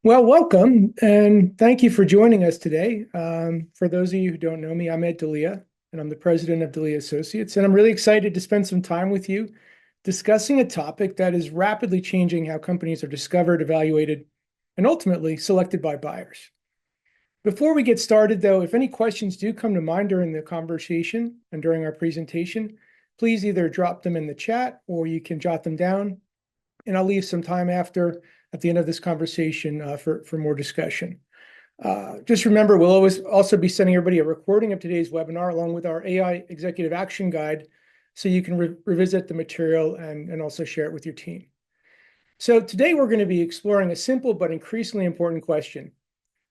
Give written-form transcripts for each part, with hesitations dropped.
Well, welcome, and thank you for joining us today. For those of you who don't know me, I'm Ed D'Elia, and I'm the president of D'Elia Associates, and I'm really excited to spend some time with you discussing a topic that is rapidly changing how companies are discovered, evaluated, and ultimately selected by buyers. Before we get started, though, if any questions do come to mind during the conversation and during our presentation, please either drop them in the chat or you can jot them down, and I'll leave some time at the end of this conversation for more discussion. Just remember, we'll always also be sending everybody a recording of today's webinar along with our AI Executive Action Guide so you can revisit the material and also share it with your team. So today we're going to be exploring a simple but increasingly important question.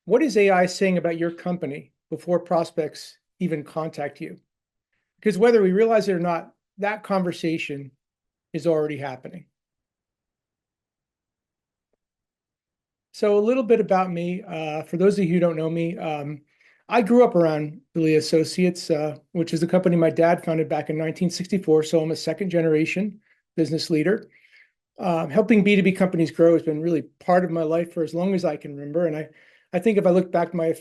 What is AI saying about your company before prospects even contact you? Because whether we realize it or not, that conversation is already happening. So a little bit about me. For those of you who don't know me, I grew up around D'Elia Associates, which is a company my dad founded back in 1964. So I'm a second generation business leader. Helping B2B companies grow has been really part of my life for as long as I can remember. And I think if I look back, my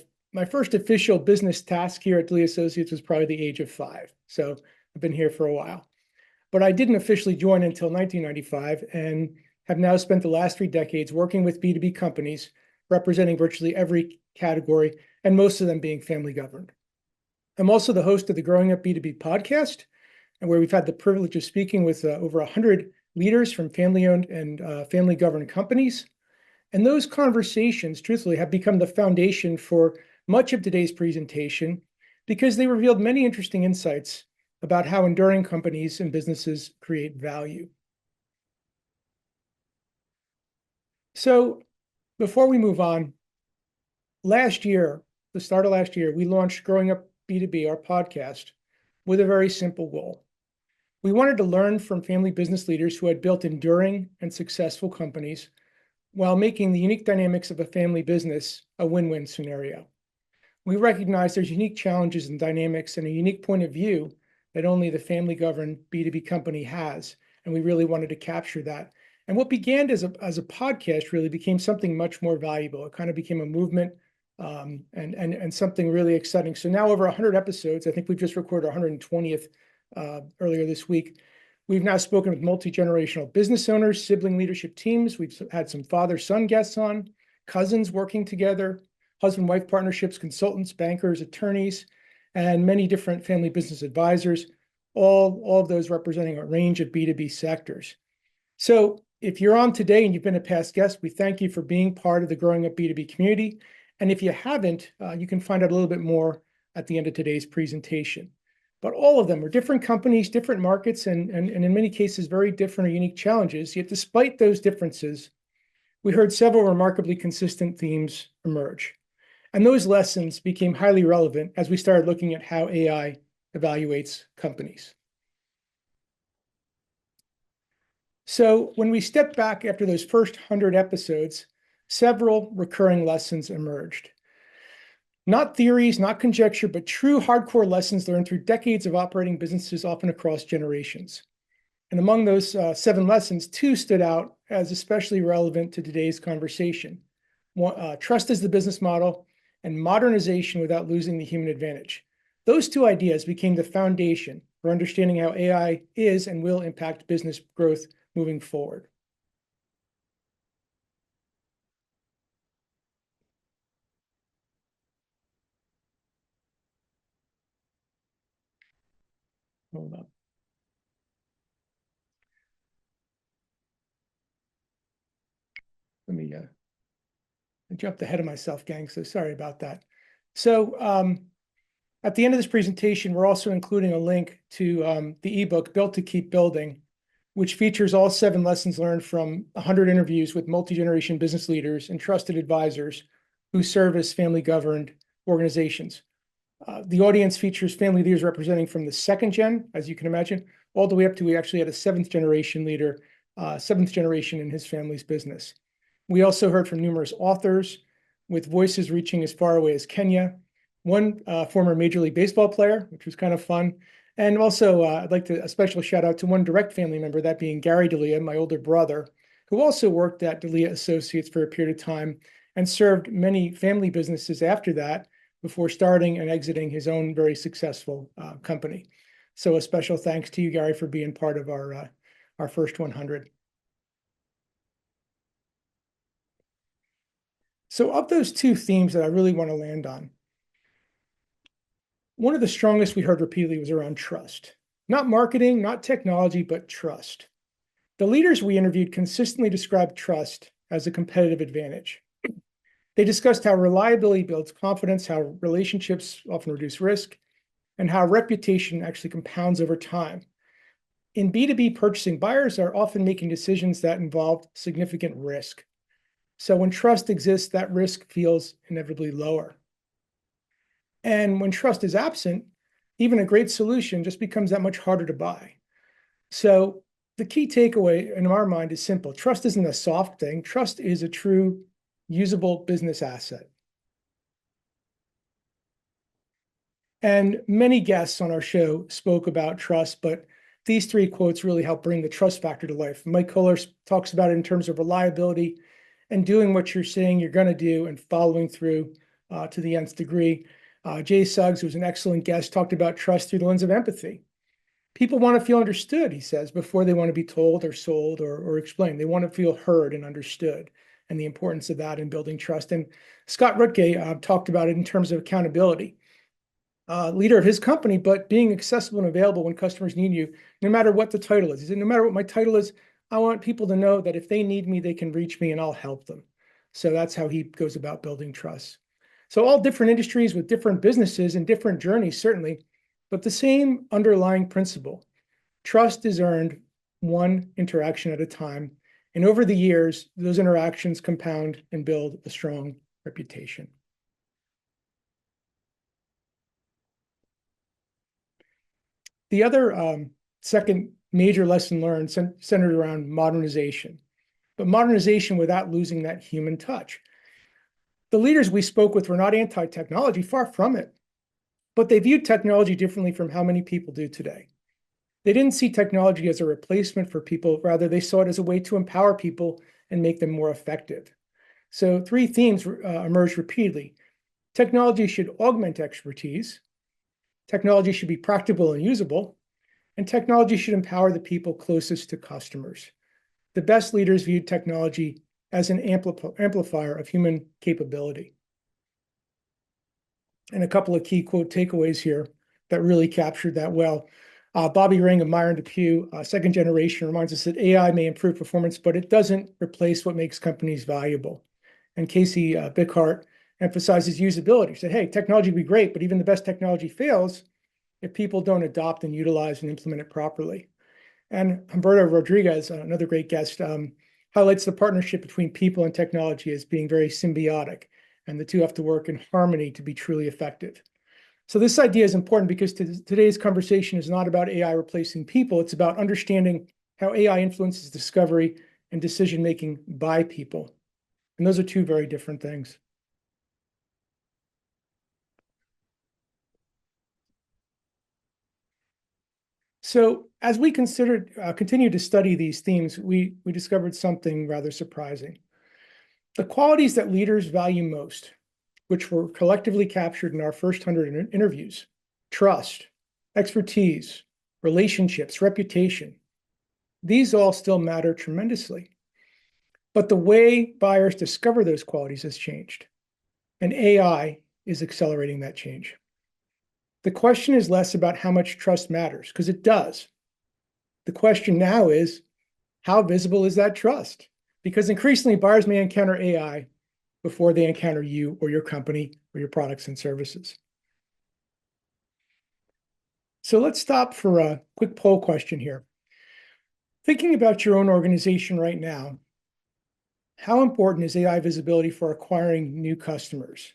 first official business task here at D'Elia Associates was probably the age of 5. So I've been here for a while. But I didn't officially join until 1995 and have now spent the last 3 decades working with B2B companies, representing virtually every category, and most of them being family governed. I'm also the host of the Growing Up B2B podcast, and where we've had the privilege of speaking with over 100 leaders from family-owned and family-governed companies. And those conversations, truthfully, have become the foundation for much of today's presentation because they revealed many interesting insights about how enduring companies and businesses create value. So before we move on, the start of last year, we launched Growing Up B2B, our podcast, with a very simple goal. We wanted to learn from family business leaders who had built enduring and successful companies while making the unique dynamics of a family business a win-win scenario. We recognize there's unique challenges and dynamics and a unique point of view that only the family-governed B2B company has, and we really wanted to capture that. And what began as a podcast really became something much more valuable. It kind of became a movement and something really exciting. So now over 100 episodes, I think we've just recorded our 120th earlier this week. We've now spoken with multi-generational business owners, sibling leadership teams. We've had some father-son guests on, cousins working together, husband-wife partnerships, consultants, bankers, attorneys, and many different family business advisors, all of those representing a range of B2B sectors. So if you're on today and you've been a past guest, we thank you for being part of the Growing Up B2B community. And if you haven't, you can find out a little bit more at the end of today's presentation. But all of them are different companies, different markets, and in many cases, very different or unique challenges. Yet despite those differences, we heard several remarkably consistent themes emerge. And those lessons became highly relevant as we started looking at how AI evaluates companies. So when we stepped back after those first 100 episodes, several recurring lessons emerged. Not theories, not conjecture, but true hardcore lessons learned through decades of operating businesses, often across generations. And among those 7 lessons, 2 stood out as especially relevant to today's conversation. Trust as the business model and modernization without losing the human advantage. Those 2 ideas became the foundation for understanding how AI is and will impact business growth moving forward. Hold on. Let me I jumped ahead of myself, gang, so sorry about that. So at the end of this presentation, we're also including a link to the ebook, Built to Keep Building, which features all 7 lessons learned from 100 interviews with multi-generation business leaders and trusted advisors who serve as family-governed organizations. The audience features family leaders representing from the 2nd gen, as you can imagine, all the way up to we actually had a 7th generation leader, 7th generation in his family's business. We also heard from numerous authors with voices reaching as far away as Kenya, one former Major League Baseball player, which was kind of fun. And also, I'd like to a special shout out to one direct family member, that being Gary D'Elia, my older brother, who also worked at D'Elia Associates for a period of time and served many family businesses after that before starting and exiting his own very successful company. So a special thanks to you, Gary, for being part of our first 100. So of those two themes that I really want to land on, one of the strongest we heard repeatedly was around trust. Not marketing, not technology, but trust. The leaders we interviewed consistently described trust as a competitive advantage. They discussed how reliability builds confidence, how relationships often reduce risk, and how reputation actually compounds over time. In B2B purchasing, buyers are often making decisions that involve significant risk. So when trust exists, that risk feels inevitably lower. And when trust is absent, even a great solution just becomes that much harder to buy. So the key takeaway in our mind is simple. Trust isn't a soft thing. Trust is a true usable business asset. And many guests on our show spoke about trust, but these three quotes really help bring the trust factor to life. Mike Kohler talks about it in terms of reliability and doing what you're saying you're going to do and following through to the nth degree. Jay Suggs, who was an excellent guest, talked about trust through the lens of empathy. People want to feel understood, he says, before they want to be told or sold or explained. They want to feel heard and understood, and the importance of that in building trust. And Scott Rutke talked about it in terms of accountability. Leader of his company, but being accessible and available when customers need you, no matter what the title is. He said, no matter what my title is, I want people to know that if they need me, they can reach me and I'll help them. So that's how he goes about building trust. So all different industries with different businesses and different journeys, certainly, but the same underlying principle. Trust is earned one interaction at a time. And over the years, those interactions compound and build a strong reputation. The other second major lesson learned centered around modernization, but modernization without losing that human touch. The leaders we spoke with were not anti-technology, far from it, but they viewed technology differently from how many people do today. They didn't see technology as a replacement for people, rather they saw it as a way to empower people and make them more effective. So three themes emerged repeatedly. Technology should augment expertise, technology should be practical and usable, and technology should empower the people closest to customers. The best leaders viewed technology as an amplifier of human capability. And a couple of key quote takeaways here that really captured that well. Bobby Ring of Myron Depew, second generation, reminds us that AI may improve performance, but it doesn't replace what makes companies valuable. And Casey Bickhart emphasizes usability. He said, hey, technology would be great, but even the best technology fails if people don't adopt and utilize and implement it properly. And Humberto Rodriguez, another great guest, highlights the partnership between people and technology as being very symbiotic, and the two have to work in harmony to be truly effective. So this idea is important because today's conversation is not about AI replacing people. It's about understanding how AI influences discovery and decision-making by people. And those are two very different things. So as we continue to study these themes, we discovered something rather surprising. The qualities that leaders value most, which were collectively captured in our first 100 interviews: trust, expertise, relationships, reputation, these all still matter tremendously. But the way buyers discover those qualities has changed, and AI is accelerating that change. The question is less about how much trust matters, because it does. The question now is, how visible is that trust? Because increasingly, buyers may encounter AI before they encounter you or your company or your products and services. So let's stop for a quick poll question here. Thinking about your own organization right now, how important is AI visibility for acquiring new customers?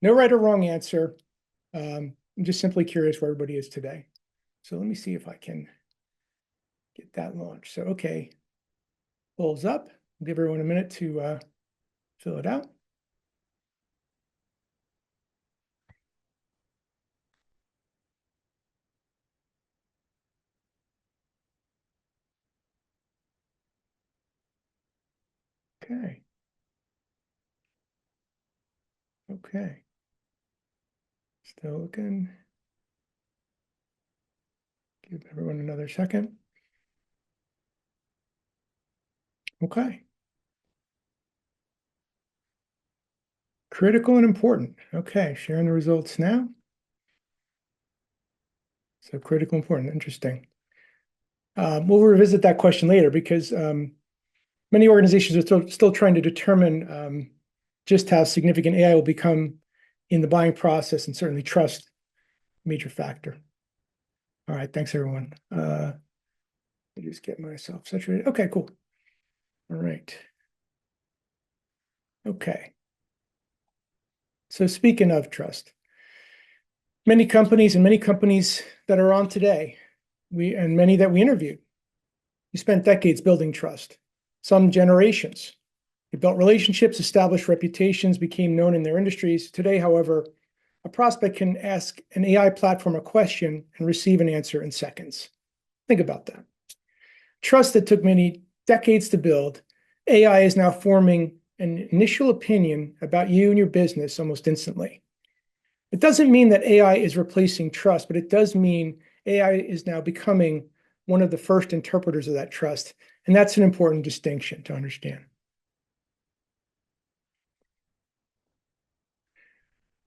No right or wrong answer. I'm just simply curious where everybody is today. So let me see if I can get that launched. So, okay, polls up. I'll give everyone a minute to fill it out. Okay. Okay. Still looking. Give everyone another second. Okay. Critical and important. Okay, sharing the results now. So critical, important, interesting. We'll revisit that question later because many organizations are still trying to determine just how significant AI will become in the buying process, and certainly trust, major factor. All right, thanks everyone. Let me just get myself saturated. Okay, cool. All right. Okay. So speaking of trust, many companies that are on today, and many that we interviewed, we spent decades building trust, some generations. They built relationships, established reputations, became known in their industries. Today, however, a prospect can ask an AI platform a question and receive an answer in seconds. Think about that. Trust that took many decades to build, AI is now forming an initial opinion about you and your business almost instantly. It doesn't mean that AI is replacing trust, but it does mean AI is now becoming one of the first interpreters of that trust. And that's an important distinction to understand.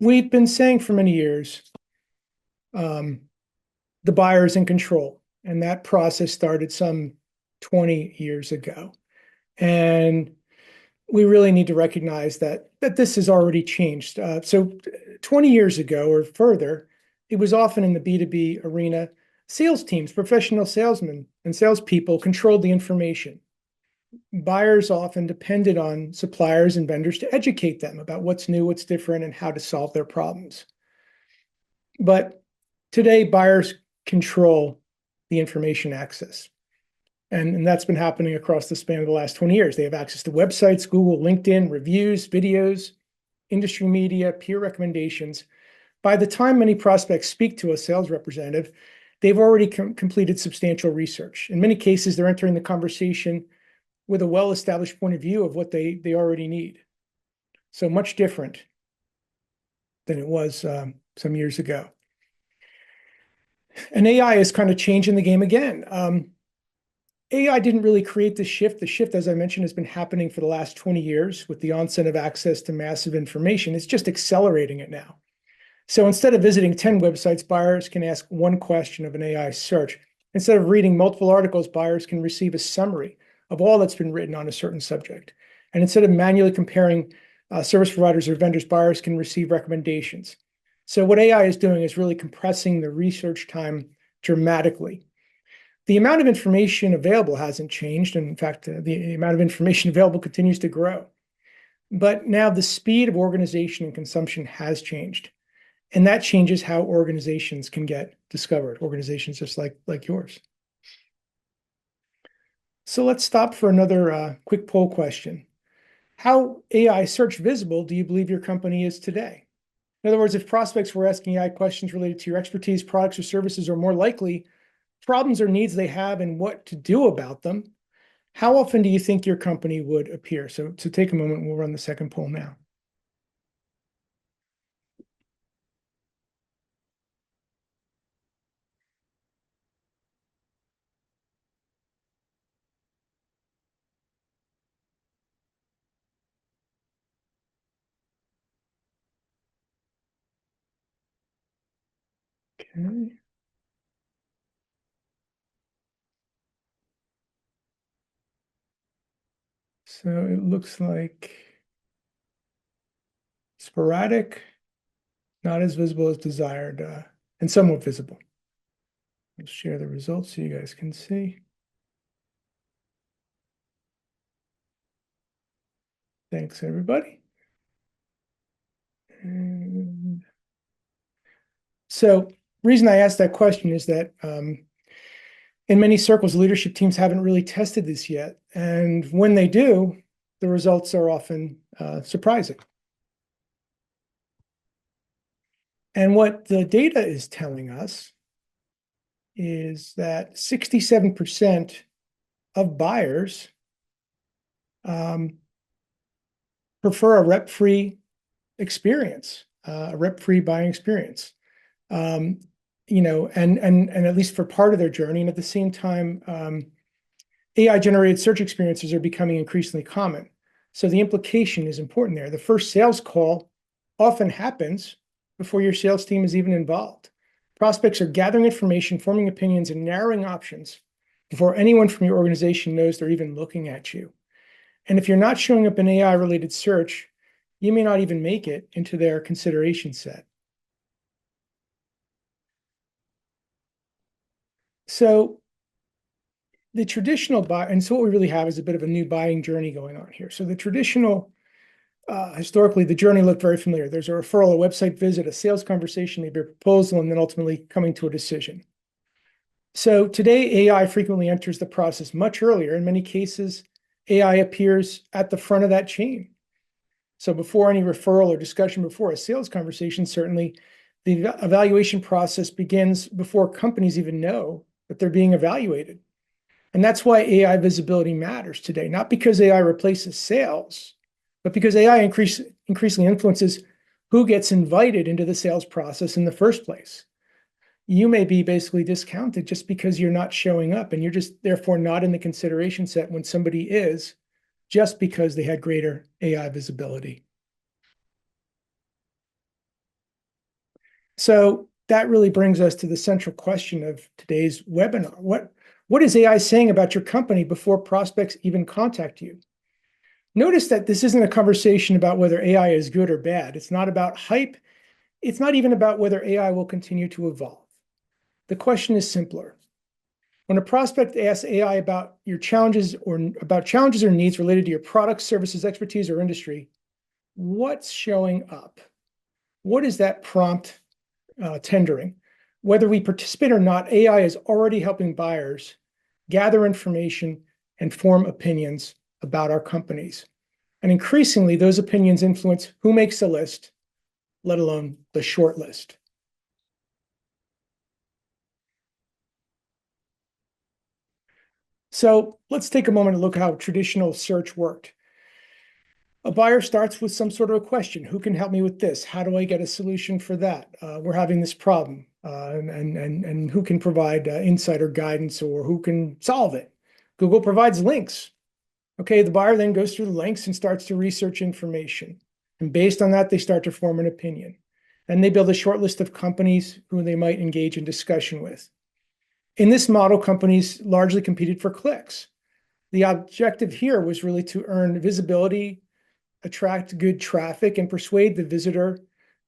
We've been saying for many years, the buyer is in control, and that process started some 20 years ago. And we really need to recognize that this has already changed. So 20 years ago or further, it was often in the B2B arena, sales teams, professional salesmen and salespeople controlled the information. Buyers often depended on suppliers and vendors to educate them about what's new, what's different, and how to solve their problems. But today, buyers control the information access. And that's been happening across the span of the last 20 years. They have access to websites, Google, LinkedIn, reviews, videos, industry media, peer recommendations. By the time many prospects speak to a sales representative, they've already completed substantial research. In many cases, they're entering the conversation with a well-established point of view of what they already need. So much different than it was some years ago. And AI is kind of changing the game again. AI didn't really create the shift. The shift, as I mentioned, has been happening for the last 20 years with the onset of access to massive information. It's just accelerating it now. So instead of visiting 10 websites, buyers can ask one question of an AI search. Instead of reading multiple articles, buyers can receive a summary of all that's been written on a certain subject. And instead of manually comparing service providers or vendors, buyers can receive recommendations. So what AI is doing is really compressing the research time dramatically. The amount of information available hasn't changed. And in fact, the amount of information available continues to grow. But now the speed of organization and consumption has changed. And that changes how organizations can get discovered, organizations just like yours. So let's stop for another quick poll question. How AI search visible do you believe your company is today? In other words, if prospects were asking AI questions related to your expertise, products, or services, or more likely, problems or needs they have and what to do about them, how often do you think your company would appear? So take a moment, we'll run the second poll now. Okay. So it looks like sporadic, not as visible as desired, and somewhat visible. I'll share the results so you guys can see. Thanks, everybody. And so reason I asked that question is that in many circles, leadership teams haven't really tested this yet. And when they do, the results are often surprising. And what the data is telling us is that 67% of buyers prefer a rep-free experience, a rep-free buying experience. And at least for part of their journey. And at the same time, AI-generated search experiences are becoming increasingly common. So the implication is important there. The first sales call often happens before your sales team is even involved. Prospects are gathering information, forming opinions, and narrowing options before anyone from your organization knows they're even looking at you. And if you're not showing up in AI-related search, you may not even make it into their consideration set. So the traditional buy, and so what we really have is a bit of a new buying journey going on here. So the traditional, historically, the journey looked very familiar. There's a referral, a website visit, a sales conversation, maybe a proposal, and then ultimately coming to a decision. So today, AI frequently enters the process much earlier. In many cases, AI appears at the front of that chain. So before any referral or discussion, before a sales conversation, certainly the evaluation process begins before companies even know that they're being evaluated. And that's why AI visibility matters today, not because AI replaces sales, but because AI increasingly influences who gets invited into the sales process in the first place. You may be basically discounted just because you're not showing up, and you're just therefore not in the consideration set when somebody is, just because they had greater AI visibility. So that really brings us to the central question of today's webinar. What is AI saying about your company before prospects even contact you? Notice that this isn't a conversation about whether AI is good or bad. It's not about hype. It's not even about whether AI will continue to evolve. The question is simpler. When a prospect asks AI about your challenges or needs related to your products, services, expertise, or industry, what's showing up? What is that prompt tendering? Whether we participate or not, AI is already helping buyers gather information and form opinions about our companies. And increasingly, those opinions influence who makes the list, let alone the short list. So let's take a moment to look at how traditional search worked. A buyer starts with some sort of a question. Who can help me with this? How do I get a solution for that? We're having this problem. And who can provide insight or guidance, or who can solve it? Google provides links. Okay, the buyer then goes through the links and starts to research information. And based on that, they start to form an opinion. And they build a short list of companies who they might engage in discussion with. In this model, companies largely competed for clicks. The objective here was really to earn visibility, attract good traffic, and persuade the visitor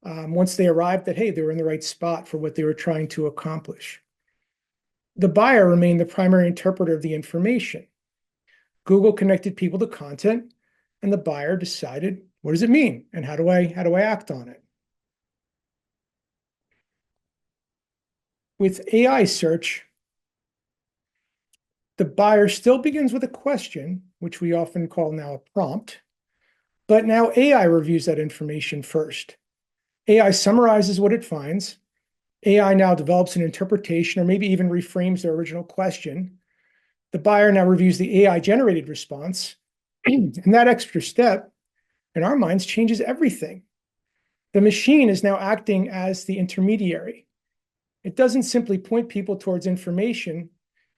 once they arrived that, hey, they were in the right spot for what they were trying to accomplish. The buyer remained the primary interpreter of the information. Google connected people to content, and the buyer decided, what does it mean? And how do I act on it? With AI search, the buyer still begins with a question, which we often call now a prompt, but now AI reviews that information first. AI summarizes what it finds. AI now develops an interpretation or maybe even reframes their original question. The buyer now reviews the AI-generated response, and that extra step, in our minds, changes everything. The machine is now acting as the intermediary. It doesn't simply point people towards information.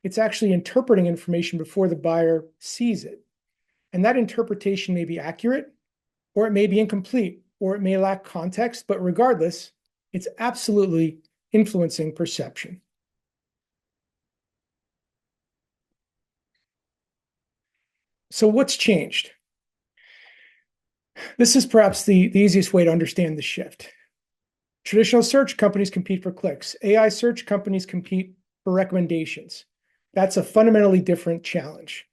It's actually interpreting information before the buyer sees it. And that interpretation may be accurate, or it may be incomplete, or it may lack context, but regardless, it's absolutely influencing perception. So what's changed? This is perhaps the easiest way to understand the shift. Traditional search companies compete for clicks. AI search companies compete for recommendations. That's a fundamentally different challenge.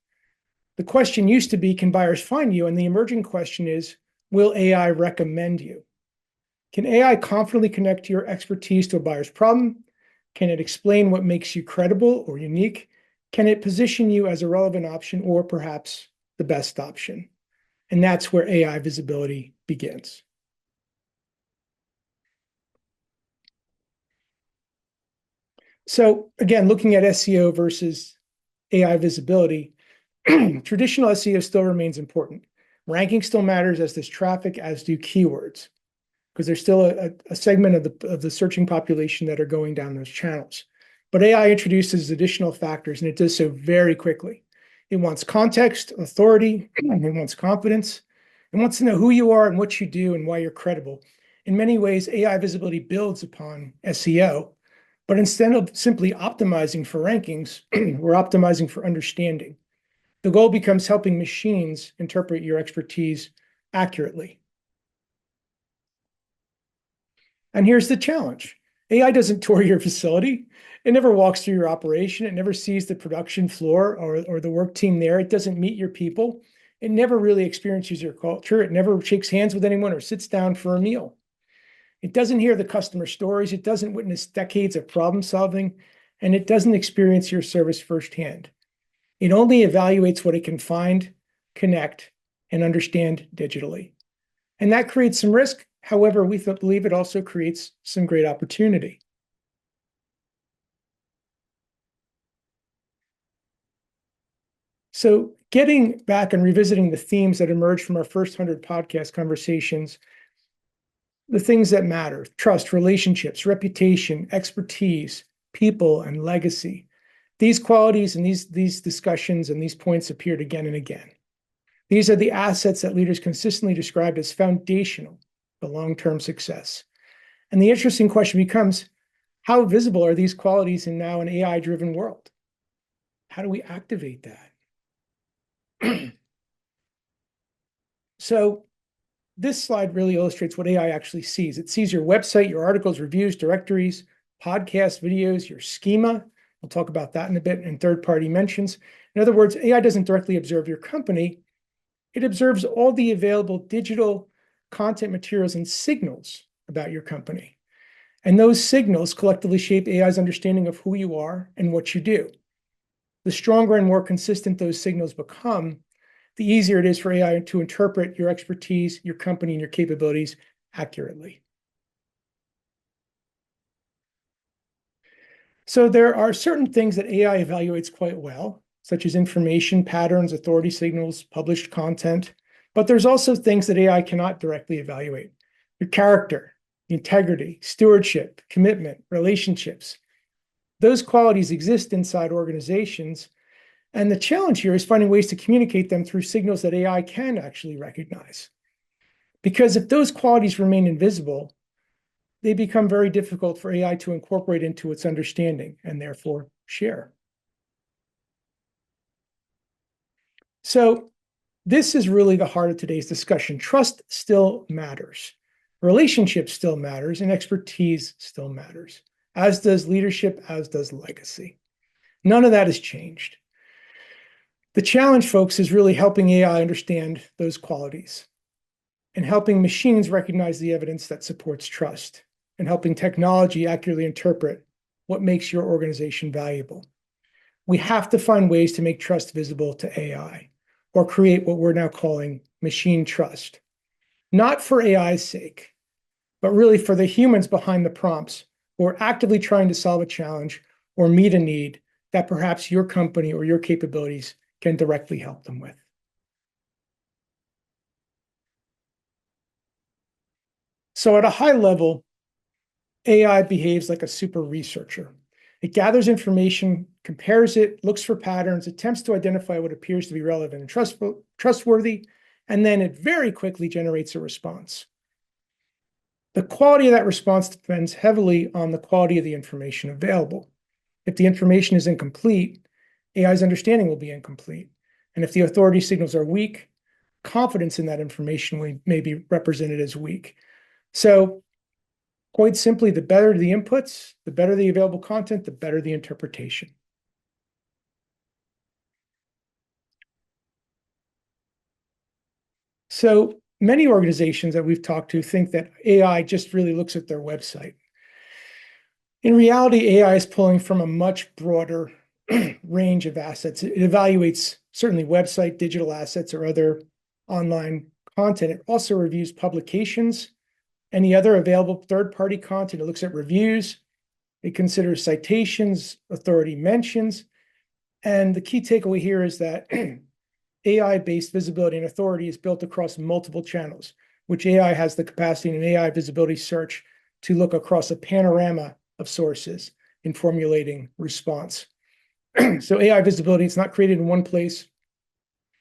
The question used to be, can buyers find you? And the emerging question is, will AI recommend you? Can AI confidently connect your expertise to a buyer's problem? Can it explain what makes you credible or unique? Can it position you as a relevant option or perhaps the best option? And that's where AI visibility begins. So again, looking at SEO versus AI visibility, traditional SEO still remains important. Ranking still matters, as does traffic, as do keywords. because there's still a segment of the searching population that are going down those channels. But AI introduces additional factors, and it does so very quickly. It wants context, authority, it wants confidence. It wants to know who you are and what you do and why you're credible. In many ways, AI visibility builds upon SEO, but instead of simply optimizing for rankings, we're optimizing for understanding. The goal becomes helping machines interpret your expertise accurately. And here's the challenge. AI doesn't tour your facility. It never walks through your operation. It never sees the production floor or the work team there. It doesn't meet your people. It never really experiences your culture. It never shakes hands with anyone or sits down for a meal. It doesn't hear the customer stories. It doesn't witness decades of problem solving, and it doesn't experience your service firsthand. It only evaluates what it can find, connect, and understand digitally. And that creates some risk. However, we believe it also creates some great opportunity. So getting back and revisiting the themes that emerged from our first 100 podcast conversations, the things that matter: trust, relationships, reputation, expertise, people, and legacy. These qualities and these discussions and these points appeared again and again. These are the assets that leaders consistently described as foundational for long-term success. And the interesting question becomes, how visible are these qualities in now an AI-driven world? How do we activate that? So this slide really illustrates what AI actually sees. It sees your website, your articles, reviews, directories, podcasts, videos, your schema. We'll talk about that in a bit, and third-party mentions. In other words, AI doesn't directly observe your company. It observes all the available digital content materials and signals about your company. And those signals collectively shape AI's understanding of who you are and what you do. The stronger and more consistent those signals become, the easier it is for AI to interpret your expertise, your company, and your capabilities accurately. So there are certain things that AI evaluates quite well, such as information, patterns, authority signals, published content. But there's also things that AI cannot directly evaluate: your character, integrity, stewardship, commitment, relationships. Those qualities exist inside organizations, and the challenge here is finding ways to communicate them through signals that AI can actually recognize. Because if those qualities remain invisible, they become very difficult for AI to incorporate into its understanding and therefore share. So this is really the heart of today's discussion. Trust still matters. Relationship still matters, and expertise still matters, as does leadership, as does legacy. None of that has changed. The challenge, folks, is really helping AI understand those qualities and helping machines recognize the evidence that supports trust and helping technology accurately interpret what makes your organization valuable. We have to find ways to make trust visible to AI or create what we're now calling machine trust, not for AI's sake, but really for the humans behind the prompts who are actively trying to solve a challenge or meet a need that perhaps your company or your capabilities can directly help them with. So at a high level, AI behaves like a super researcher. It gathers information, compares it, looks for patterns, attempts to identify what appears to be relevant and trustworthy, and then it very quickly generates a response. The quality of that response depends heavily on the quality of the information available. If the information is incomplete, AI's understanding will be incomplete. And if the authority signals are weak, confidence in that information may be represented as weak. So quite simply, the better the inputs, the better the available content, the better the interpretation. So many organizations that we've talked to think that AI just really looks at their website. In reality, AI is pulling from a much broader range of assets. It evaluates certainly website, digital assets, or other online content. It also reviews publications, any other available third-party content. It looks at reviews. It considers citations, authority mentions. And the key takeaway here is that AI-based visibility and authority is built across multiple channels, which AI has the capacity in an AI visibility search to look across a panorama of sources in formulating response. So AI visibility, it's not created in one place.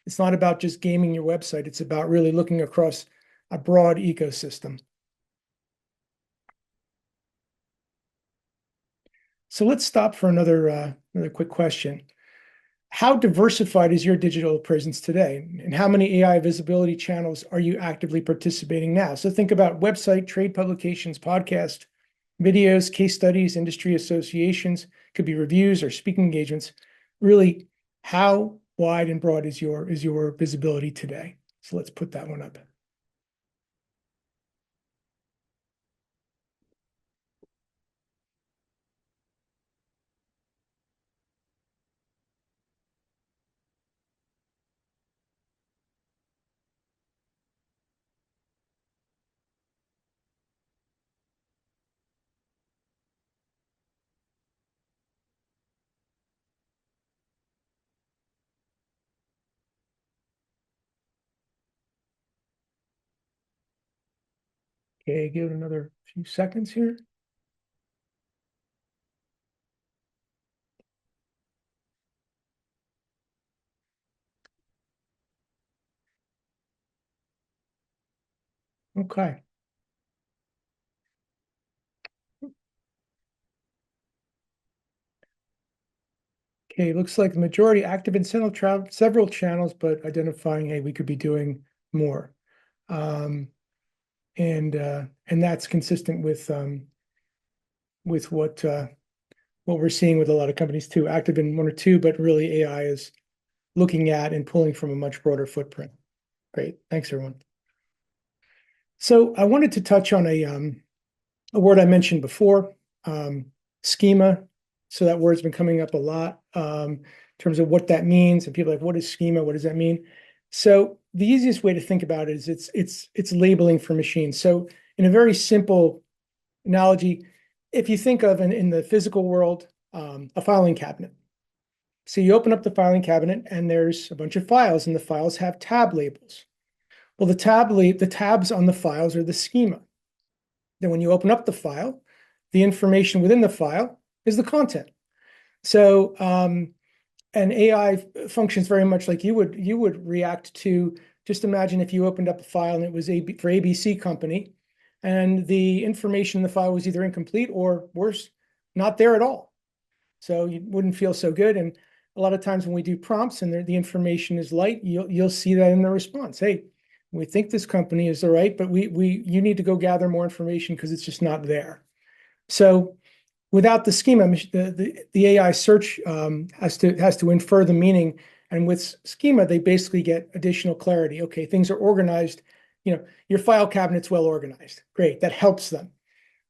It's not about just gaming your website. It's about really looking across a broad ecosystem. So let's stop for another quick question. How diversified is your digital presence today? And how many AI visibility channels are you actively participating now? So think about website, trade publications, podcast, videos, case studies, industry associations, could be reviews or speaking engagements. Really, how wide and broad is your visibility today? So let's put that one up. Okay, give it another few seconds here. Okay. Okay, looks like the majority active in several channels, but identifying, hey, we could be doing more. And that's consistent with what we're seeing with a lot of companies too, active in one or two, but really AI is looking at and pulling from a much broader footprint. Great. Thanks, everyone. So I wanted to touch on a word I mentioned before, schema. So that word's been coming up a lot in terms of what that means. And people are like, what is schema? What does that mean? So the easiest way to think about it is it's labeling for machines. So in a very simple analogy, if you think of in the physical world, a filing cabinet. So you open up the filing cabinet and there's a bunch of files, and the files have tab labels. Well, the tabs on the files are the schema. Then when you open up the file, the information within the file is the content. So and AI functions very much like you would react to. Just imagine if you opened up a file and it was for ABC company, and the information in the file was either incomplete or worse, not there at all. So you wouldn't feel so good. And a lot of times when we do prompts and the information is light, you'll see that in the response. Hey, we think this company is the right, but you need to go gather more information because it's just not there. So without the schema, the AI search has to infer the meaning, and with schema, they basically get additional clarity. Okay, things are organized. Your file cabinet's well organized. Great, that helps them.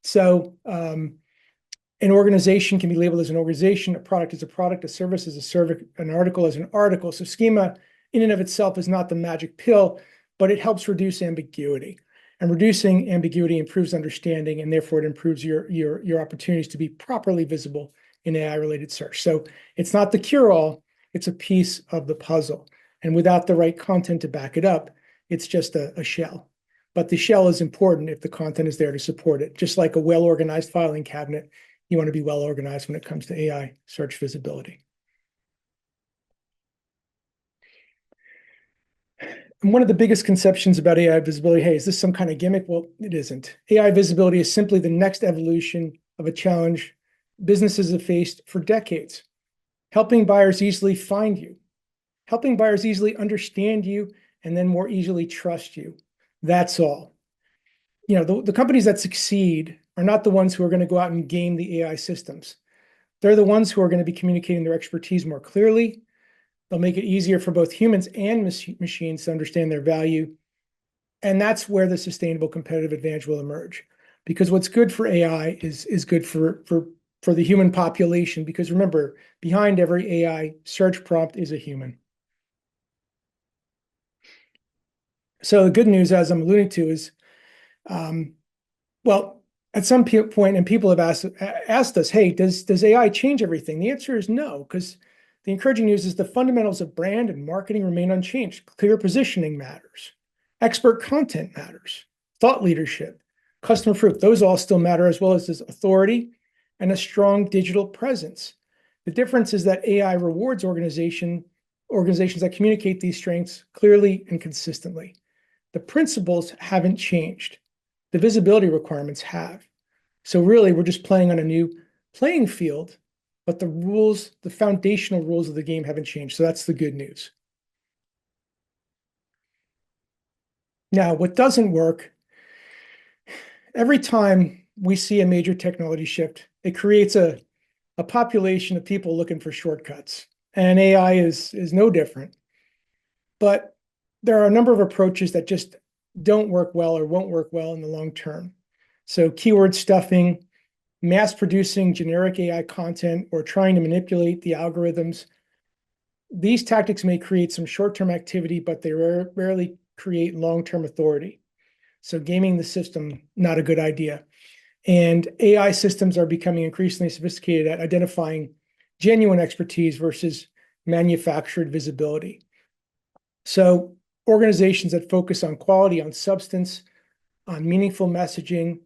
So an organization can be labeled as an organization, a product as a product, a service as a service, an article as an article. So schema in and of itself is not the magic pill, but it helps reduce ambiguity. And reducing ambiguity improves understanding, and therefore it improves your opportunities to be properly visible in AI-related search. So it's not the cure-all, it's a piece of the puzzle. And without the right content to back it up, it's just a shell. But the shell is important if the content is there to support it. Just like a well-organized filing cabinet, you want to be well organized when it comes to AI search visibility. And one of the biggest conceptions about AI visibility, hey, is this some kind of gimmick? Well, it isn't. AI visibility is simply the next evolution of a challenge businesses have faced for decades. Helping buyers easily find you, helping buyers easily understand you, and then more easily trust you. That's all. The companies that succeed are not the ones who are going to go out and game the AI systems. They're the ones who are going to be communicating their expertise more clearly. They'll make it easier for both humans and machines to understand their value. And that's where the sustainable competitive advantage will emerge. Because what's good for AI is good for the human population. Because remember, behind every AI search prompt is a human. So the good news, as I'm alluding to, is, well, at some point, and people have asked us, hey, does AI change everything? The answer is no, because the encouraging news is the fundamentals of brand and marketing remain unchanged. Clear positioning matters. Expert content matters. Thought leadership, customer proof, those all still matter, as well as this authority and a strong digital presence. The difference is that AI rewards organizations that communicate these strengths clearly and consistently. The principles haven't changed. The visibility requirements have. So really, we're just playing on a new playing field, but the rules, the foundational rules of the game haven't changed. So that's the good news. Now, what doesn't work, every time we see a major technology shift, it creates a population of people looking for shortcuts. And AI is no different. But there are a number of approaches that just don't work well or won't work well in the long term. So keyword stuffing, mass producing generic AI content, or trying to manipulate the algorithms. These tactics may create some short-term activity, but they rarely create long-term authority. So gaming the system, not a good idea. And AI systems are becoming increasingly sophisticated at identifying genuine expertise versus manufactured visibility. So organizations that focus on quality, on substance, on meaningful messaging,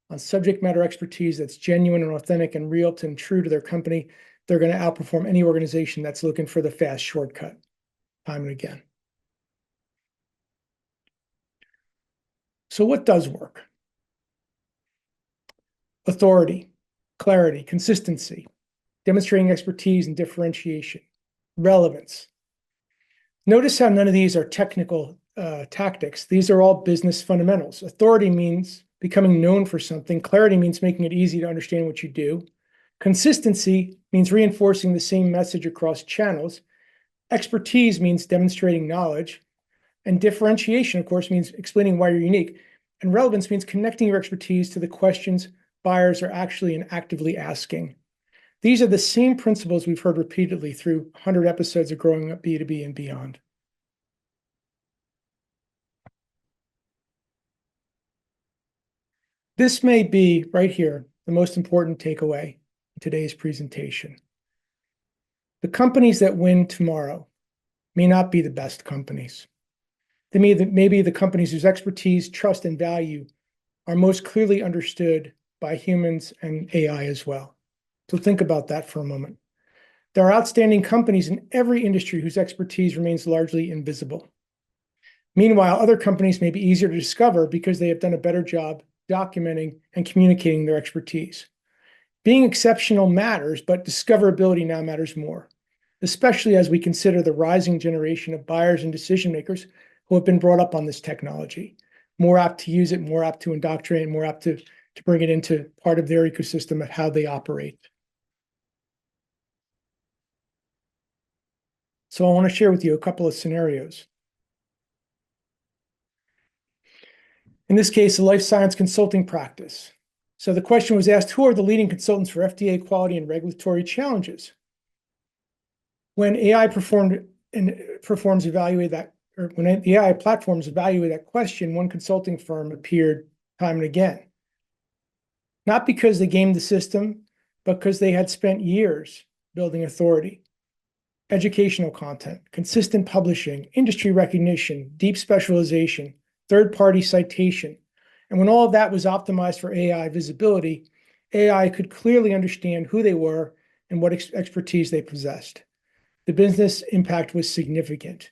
on subject matter expertise that's genuine and authentic and real and true to their company, they're going to outperform any organization that's looking for the fast shortcut time and again. So what does work? Authority, clarity, consistency, demonstrating expertise and differentiation, relevance. Notice how none of these are technical tactics. These are all business fundamentals. Authority means becoming known for something. Clarity means making it easy to understand what you do. Consistency means reinforcing the same message across channels. Expertise means demonstrating knowledge. And differentiation, of course, means explaining why you're unique. And relevance means connecting your expertise to the questions buyers are actually and actively asking. These are the same principles we've heard repeatedly through 100 episodes of Growing Up B2B and beyond. This may be, right here, the most important takeaway in today's presentation. The companies that win tomorrow may not be the best companies. They may be the companies whose expertise, trust, and value are most clearly understood by humans and AI as well. So think about that for a moment. There are outstanding companies in every industry whose expertise remains largely invisible. Meanwhile, other companies may be easier to discover because they have done a better job documenting and communicating their expertise. Being exceptional matters, but discoverability now matters more, especially as we consider the rising generation of buyers and decision makers who have been brought up on this technology, more apt to use it, more apt to indoctrinate, more apt to bring it into part of their ecosystem of how they operate. So I want to share with you a couple of scenarios. In this case, a life science consulting practice. So the question was asked, who are the leading consultants for FDA quality and regulatory challenges? When AI platforms evaluate that question, one consulting firm appeared time and again. Not because they gamed the system, but because they had spent years building authority, educational content, consistent publishing, industry recognition, deep specialization, third-party citation. And when all of that was optimized for AI visibility, AI could clearly understand who they were and what expertise they possessed. The business impact was significant.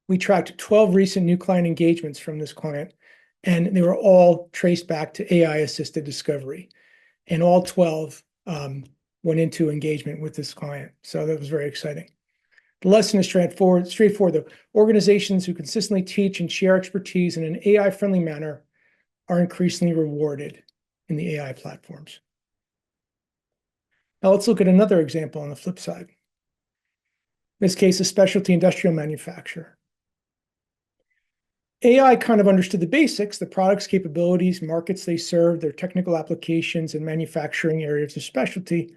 We tracked 12 recent new client engagements from this client, and they were all traced back to AI-assisted discovery. And all 12 went into engagement with this client. So that was very exciting. The lesson is straightforward. The organizations who consistently teach and share expertise in an AI-friendly manner are increasingly rewarded in the AI platforms. Now let's look at another example on the flip side. In this case, a specialty industrial manufacturer. AI kind of understood the basics, the products, capabilities, markets they serve, their technical applications, and manufacturing areas of specialty.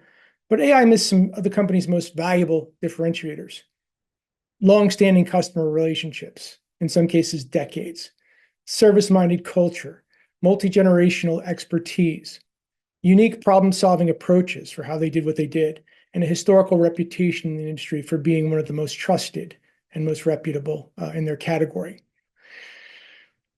But AI missed some of the company's most valuable differentiators. Long-standing customer relationships, in some cases decades, service-minded culture, multi-generational expertise, unique problem-solving approaches for how they did what they did, and a historical reputation in the industry for being one of the most trusted and most reputable in their category.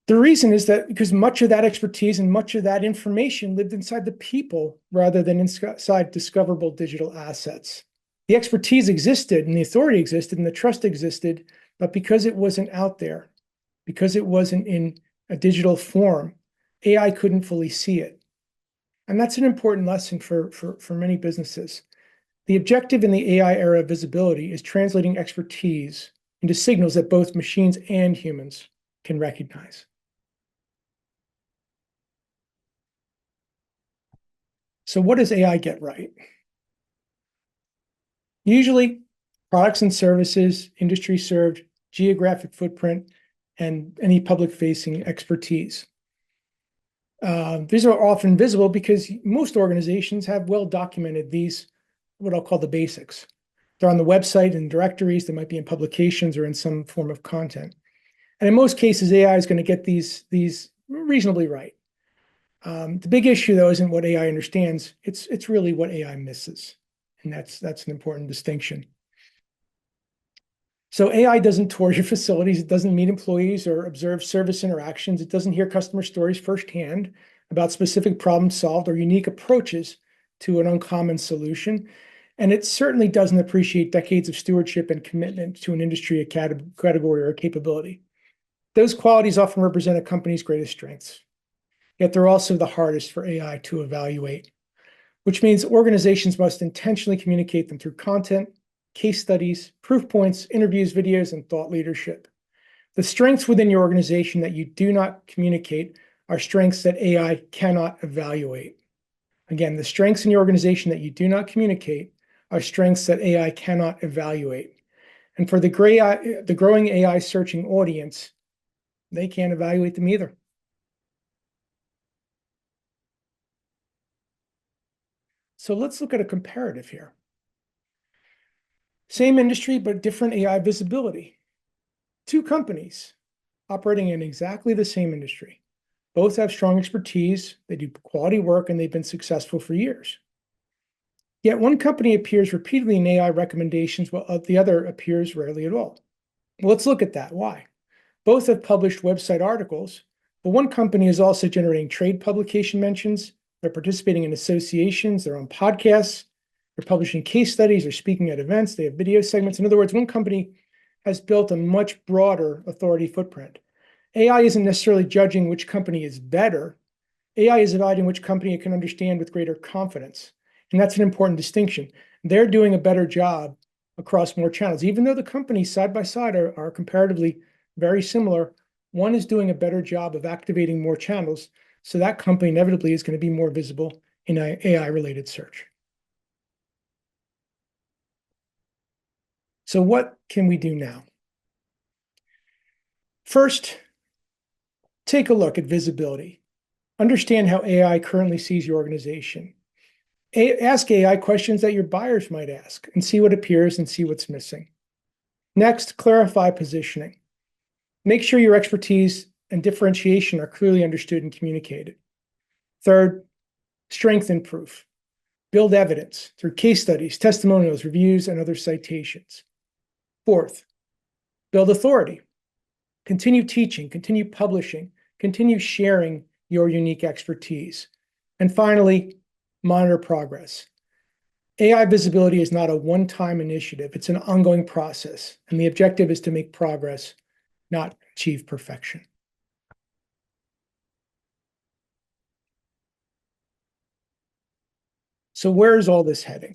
The reason is that because much of that expertise and much of that information lived inside the people rather than inside discoverable digital assets. The expertise existed and the authority existed and the trust existed, but because it wasn't out there, because it wasn't in a digital form, AI couldn't fully see it. And that's an important lesson for many businesses. The objective in the AI era of visibility is translating expertise into signals that both machines and humans can recognize. So what does AI get right? Usually products and services, industry served, geographic footprint, and any public-facing expertise. These are often visible because most organizations have well documented these, what I'll call the basics. They're on the website and directories, they might be in publications or in some form of content. And in most cases, AI is going to get these reasonably right. The big issue, though, isn't what AI understands, it's really what AI misses. And that's an important distinction. So AI doesn't tour your facilities, it doesn't meet employees or observe service interactions, it doesn't hear customer stories firsthand about specific problems solved or unique approaches to an uncommon solution. And it certainly doesn't appreciate decades of stewardship and commitment to an industry, a category, or a capability. Those qualities often represent a company's greatest strengths, yet they're also the hardest for AI to evaluate, which means organizations must intentionally communicate them through content, case studies, proof points, interviews, videos, and thought leadership. The strengths within your organization that you do not communicate are strengths that AI cannot evaluate. Again, the strengths in your organization that you do not communicate are strengths that AI cannot evaluate. And for the growing AI searching audience, they can't evaluate them either. So let's look at a comparative here. Same industry, but different AI visibility. Two companies operating in exactly the same industry. Both have strong expertise, they do quality work, and they've been successful for years. Yet one company appears repeatedly in AI recommendations while the other appears rarely at all. Well, let's look at that. Why? Both have published website articles, but one company is also generating trade publication mentions. They're participating in associations, they're on podcasts, they're publishing case studies, they're speaking at events, they have video segments. In other words, one company has built a much broader authority footprint. AI isn't necessarily judging which company is better. AI is evaluating which company it can understand with greater confidence. And that's an important distinction. They're doing a better job across more channels. Even though the companies side by side are comparatively very similar, one is doing a better job of activating more channels. So that company inevitably is going to be more visible in AI-related search. So what can we do now? First, take a look at visibility. Understand how AI currently sees your organization. Ask AI questions that your buyers might ask and see what appears and see what's missing. Next, clarify positioning. Make sure your expertise and differentiation are clearly understood and communicated. Third, strengthen proof. Build evidence through case studies, testimonials, reviews, and other citations. Fourth, build authority. Continue teaching, continue publishing, continue sharing your unique expertise. And finally, monitor progress. AI visibility is not a one-time initiative. It's an ongoing process, and the objective is to make progress, not achieve perfection. So where is all this heading?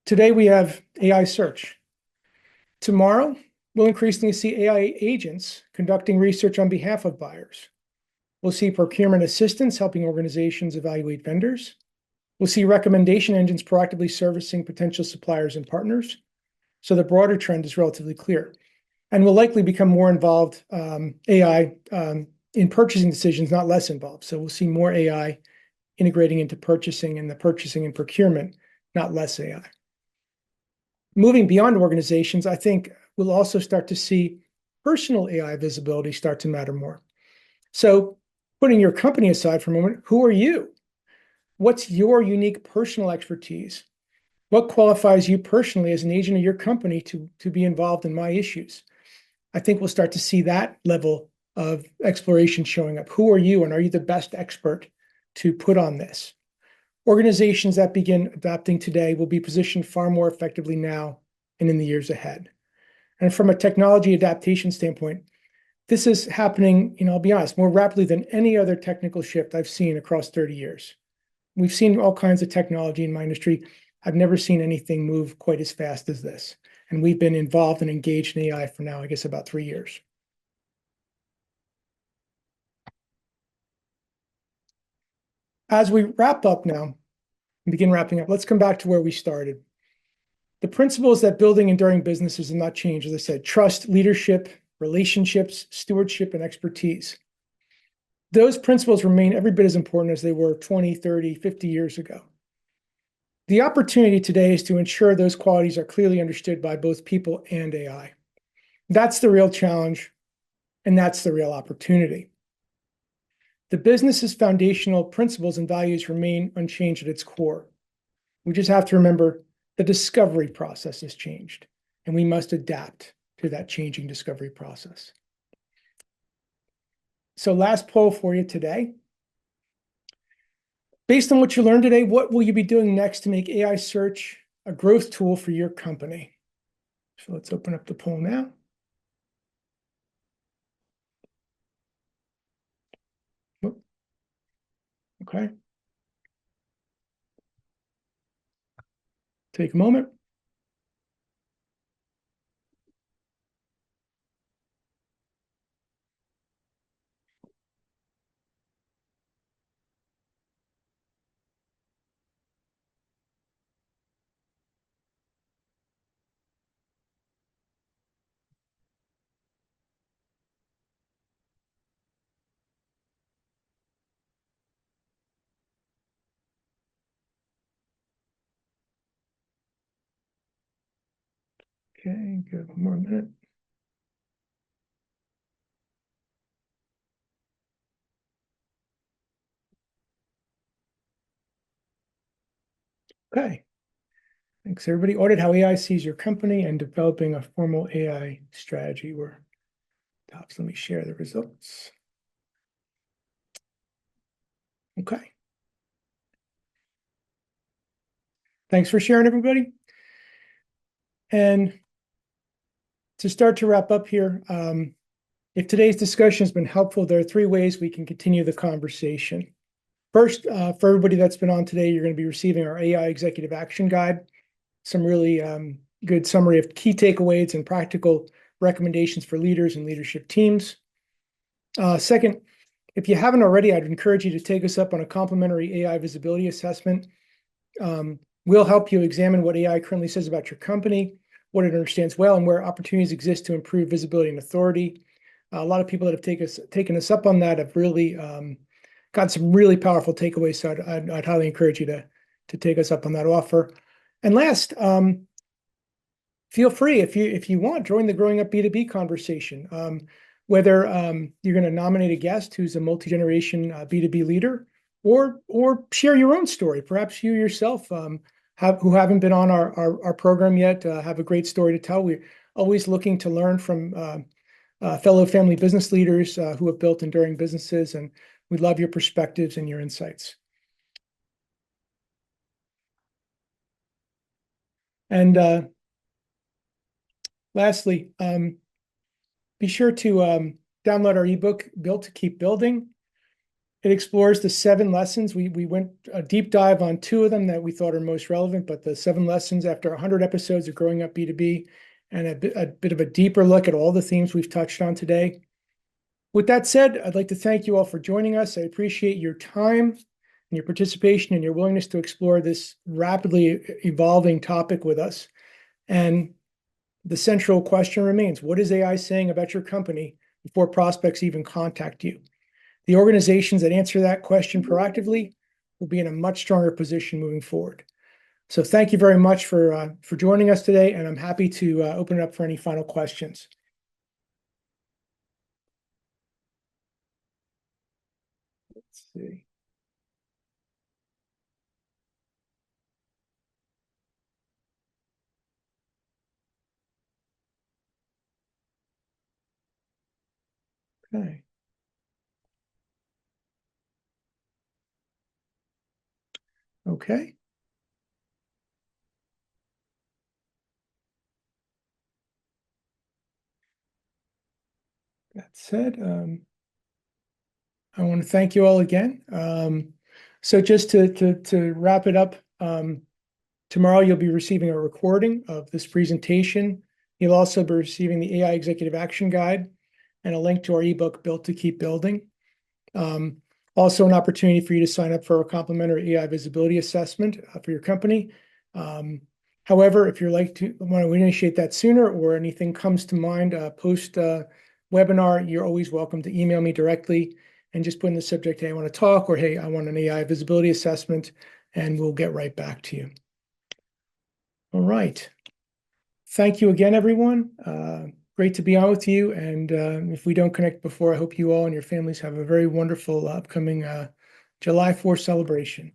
Today we have AI search. Tomorrow, we'll increasingly see AI agents conducting research on behalf of buyers. We'll see procurement assistants helping organizations evaluate vendors. We'll see recommendation engines proactively servicing potential suppliers and partners. So the broader trend is relatively clear. And will likely become more involved, AI, in purchasing decisions, not less involved. So we'll see more AI integrating into purchasing and the purchasing and procurement, not less AI. Moving beyond organizations, I think we'll also start to see personal AI visibility start to matter more. So putting your company aside for a moment, who are you? What's your unique personal expertise? What qualifies you personally as an agent of your company to be involved in my issues? I think we'll start to see that level of exploration showing up. Who are you, and are you the best expert to put on this? Organizations that begin adopting today will be positioned far more effectively now and in the years ahead. And from a technology adaptation standpoint, this is happening, I'll be honest, more rapidly than any other technical shift I've seen across 30 years. We've seen all kinds of technology in my industry. I've never seen anything move quite as fast as this. And we've been involved and engaged in AI for now, I guess, about 3 years. As we wrap up now, and begin wrapping up, let's come back to where we started. The principles that building enduring businesses have not changed, as I said: trust, leadership, relationships, stewardship, and expertise. Those principles remain every bit as important as they were 20, 30, 50 years ago. The opportunity today is to ensure those qualities are clearly understood by both people and AI. That's the real challenge, and that's the real opportunity. The business's foundational principles and values remain unchanged at its core. We just have to remember the discovery process has changed, and we must adapt to that changing discovery process. So last poll for you today. Based on what you learned today, what will you be doing next to make AI search a growth tool for your company? So let's open up the poll now. Okay. Take a moment. Okay, give one more minute. Okay. Thanks, everybody. Audit how AI sees your company and developing a formal AI strategy. We're tops. Let me share the results. Okay. Thanks for sharing, everybody. And to start to wrap up here, if today's discussion has been helpful, there are 3 ways we can continue the conversation. First, for everybody that's been on today, you're going to be receiving our AI Executive Action Guide, some really good summary of key takeaways and practical recommendations for leaders and leadership teams. Second, if you haven't already, I'd encourage you to take us up on a complimentary AI visibility assessment. We'll help you examine what AI currently says about your company, what it understands well, and where opportunities exist to improve visibility and authority. A lot of people that have taken us up on that have really got some really powerful takeaways. So I'd highly encourage you to take us up on that offer. And last, feel free, if you want, join the Growing Up B2B conversation. Whether you're going to nominate a guest who's a multi-generation B2B leader, or share your own story. Perhaps you yourself who haven't been on our program yet have a great story to tell. We're always looking to learn from fellow family business leaders who have built enduring businesses, and we love your perspectives and your insights. And lastly, be sure to download our ebook, Built to Keep Building. It explores the 7 lessons. We went a deep dive on 2 of them that we thought are most relevant, but the 7 lessons after 100 episodes of Growing Up B2B, and a bit of a deeper look at all the themes we've touched on today. With that said, I'd like to thank you all for joining us. I appreciate your time and your participation and your willingness to explore this rapidly evolving topic with us. And the central question remains: what is AI saying about your company before prospects even contact you? The organizations that answer that question proactively will be in a much stronger position moving forward. So thank you very much for joining us today, and I'm happy to open it up for any final questions. Let's see. Okay. Okay. That said, I want to thank you all again. So just to wrap it up, tomorrow you'll be receiving a recording of this presentation. You'll also be receiving the AI Executive Action Guide and a link to our ebook, Built to Keep Building. Also an opportunity for you to sign up for a complimentary AI visibility assessment for your company. However, if you'd like to want to initiate that sooner or anything comes to mind post webinar, you're always welcome to email me directly and just put in the subject, hey, I want to talk, or hey, I want an AI visibility assessment, and we'll get right back to you. All right. Thank you again, everyone. Great to be on with you. And if we don't connect before, I hope you all and your families have a very wonderful upcoming July 4th celebration.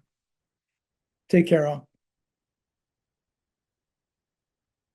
Take care, all.